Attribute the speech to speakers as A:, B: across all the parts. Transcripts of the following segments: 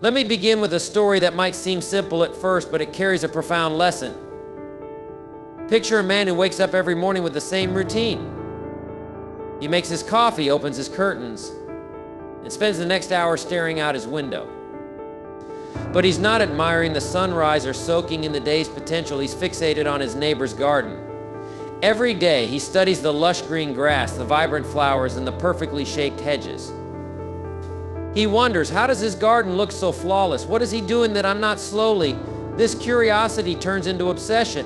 A: Let me begin with a story that might seem simple at first, but it carries a profound lesson. Picture a man who wakes up every morning with the same routine. He makes his coffee, opens his curtains, and spends the next hour staring out his window. But he's not admiring the sunrise or soaking in the day's potential. He's fixated on his neighbor's garden. Every day, he studies the lush green grass, the vibrant flowers, and the perfectly shaped hedges. He wonders, how does his garden look so flawless? What is he doing that I'm not? Slowly, this curiosity turns into obsession.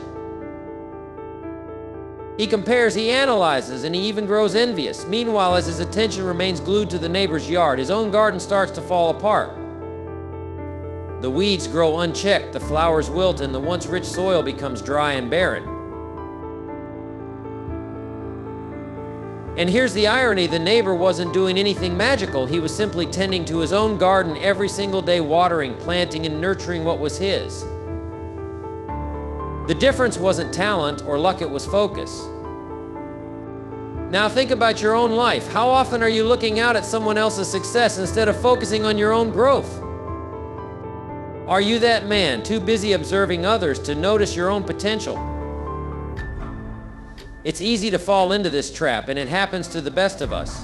A: He compares, he analyzes, and he even grows envious. Meanwhile, as his attention remains glued to the neighbor's yard, his own garden starts to fall apart. The weeds grow unchecked, the flowers wilt, and the once rich soil becomes dry and barren. And here's the irony, the neighbor wasn't doing anything magical. He was simply tending to his own garden every single day, watering, planting, and nurturing what was his. The difference wasn't talent or luck, it was focus. Now think about your own life. How often are you looking out at someone else's success instead of focusing on your own growth? Are you that man, too busy observing others to notice your own potential? It's easy to fall into this trap, and it happens to the best of us.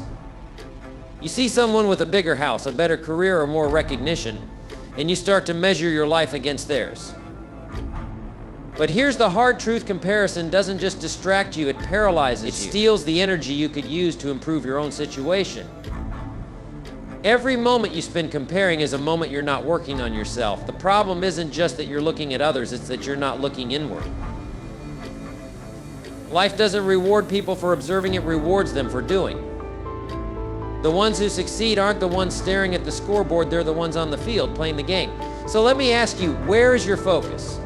A: You see someone with a bigger house, a better career, or more recognition, and you start to measure your life against theirs. But here's the hard truth: comparison doesn't just distract you, it paralyzes you. It steals the energy you could use to improve your own situation. Every moment you spend comparing is a moment you're not working on yourself. The problem isn't just that you're looking at others, it's that you're not looking inward. Life doesn't reward people for observing, it rewards them for doing. The ones who succeed aren't the ones staring at the scoreboard, they're the ones on the field playing the game. So let me ask you, where is your focus?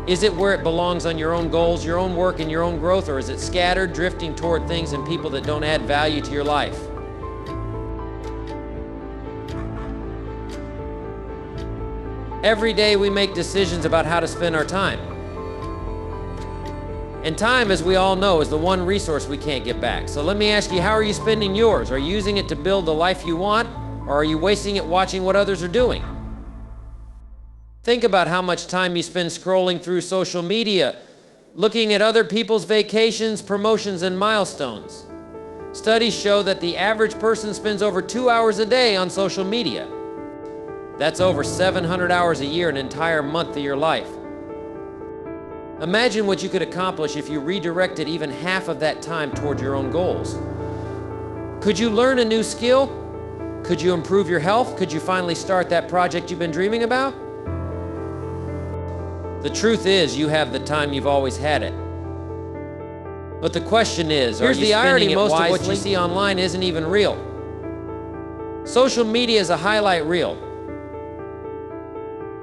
A: Is it where it belongs on your own goals, your own work, and your own growth, or is it scattered, drifting toward things and people that don't add value to your life? Every day we make decisions about how to spend our time. And time, as we all know, is the one resource we can't get back. So let me ask you, how are you spending yours? Are you using it to build the life you want, or are you wasting it watching what others are doing? Think about how much time you spend scrolling through social media, looking at other people's vacations, promotions, and milestones. Studies show that the average person spends over 2 hours a day on social media. That's over 700 hours a year, an entire month of your life. Imagine what you could accomplish if you redirected even half of that time toward your own goals. Could you learn a new skill? Could you improve your health? Could you finally start that project you've been dreaming about? The truth is, you have the time, you've always had it. But the question is, here's the irony, most of what you see online isn't even real. Social media is a highlight reel,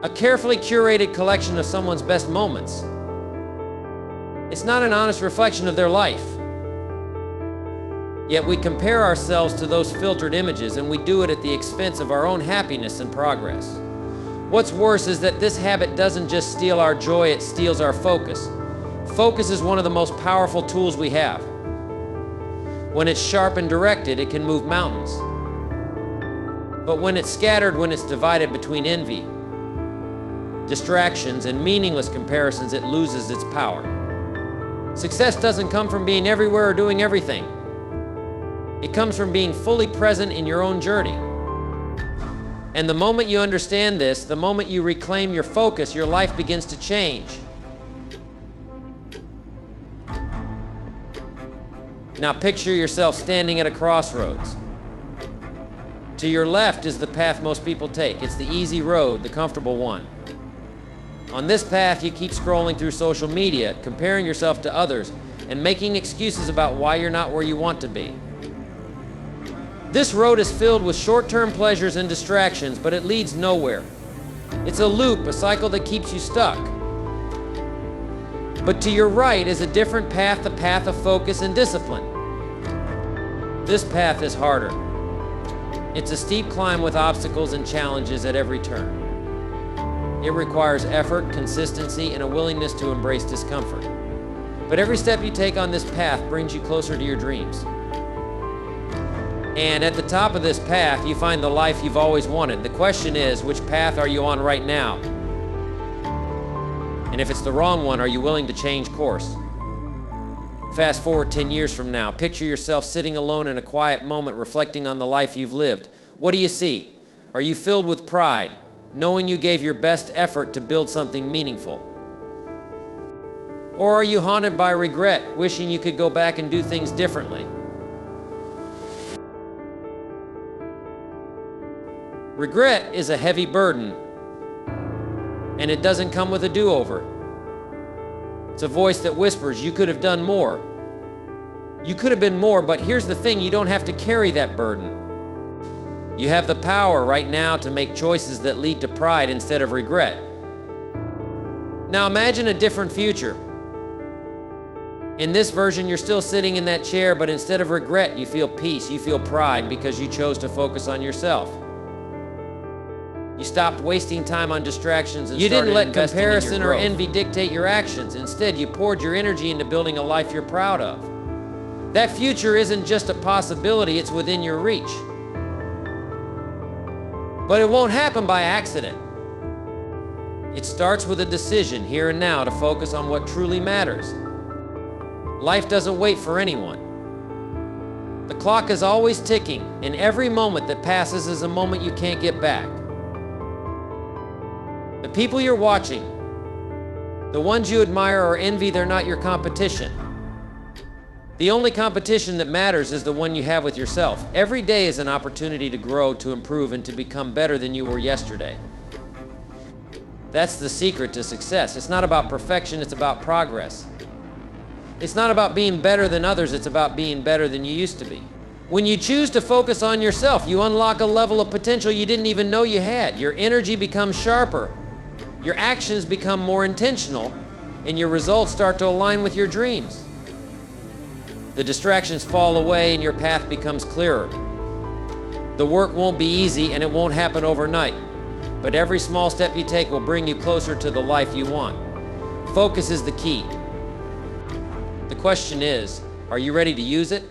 A: a carefully curated collection of someone's best moments. It's not an honest reflection of their life. Yet we compare ourselves to those filtered images, and we do it at the expense of our own happiness and progress. What's worse is that this habit doesn't just steal our joy, it steals our focus. Focus is one of the most powerful tools we have. When it's sharp and directed, it can move mountains. But when it's scattered, when it's divided between envy, distractions, and meaningless comparisons, it loses its power. Success doesn't come from being everywhere or doing everything. It comes from being fully present in your own journey. And the moment you understand this, the moment you reclaim your focus, your life begins to change. Now picture yourself standing at a crossroads. To your left is the path most people take. It's the easy road, the comfortable one. On this path, you keep scrolling through social media, comparing yourself to others, and making excuses about why you're not where you want to be. This road is filled with short-term pleasures and distractions, but it leads nowhere. It's a loop, a cycle that keeps you stuck. But to your right is a different path, the path of focus and discipline. This path is harder. It's a steep climb with obstacles and challenges at every turn. It requires effort, consistency, and a willingness to embrace discomfort. But every step you take on this path brings you closer to your dreams. And at the top of this path, you find the life you've always wanted. The question is, which path are you on right now? And if it's the wrong one, are you willing to change course? Fast forward 10 years from now. Picture yourself sitting alone in a quiet moment, reflecting on the life you've lived. What do you see? Are you filled with pride, knowing you gave your best effort to build something meaningful? Or are you haunted by regret, wishing you could go back and do things differently? Regret is a heavy burden, and it doesn't come with a do-over. It's a voice that whispers, you could have done more. You could have been more, but here's the thing, you don't have to carry that burden. You have the power right now to make choices that lead to pride instead of regret. Now imagine a different future. In this version, you're still sitting in that chair, but instead of regret, you feel peace, you feel pride because you chose to focus on yourself. You stopped wasting time on distractions and you didn't let comparison or envy dictate your actions. Instead, you poured your energy into building a life you're proud of. That future isn't just a possibility, it's within your reach. But it won't happen by accident. It starts with a decision here and now to focus on what truly matters. Life doesn't wait for anyone. The clock is always ticking, and every moment that passes is a moment you can't get back. The people you're watching, the ones you admire or envy, they're not your competition. The only competition that matters is the one you have with yourself. Every day is an opportunity to grow, to improve, and to become better than you were yesterday. That's the secret to success. It's not about perfection, it's about progress. It's not about being better than others, it's about being better than you used to be. When you choose to focus on yourself, you unlock a level of potential you didn't even know you had. Your energy becomes sharper. Your actions become more intentional, and your results start to align with your dreams. The distractions fall away and your path becomes clearer. The work won't be easy and it won't happen overnight, but every small step you take will bring you closer to the life you want. Focus is the key. The question is, are you ready to use it?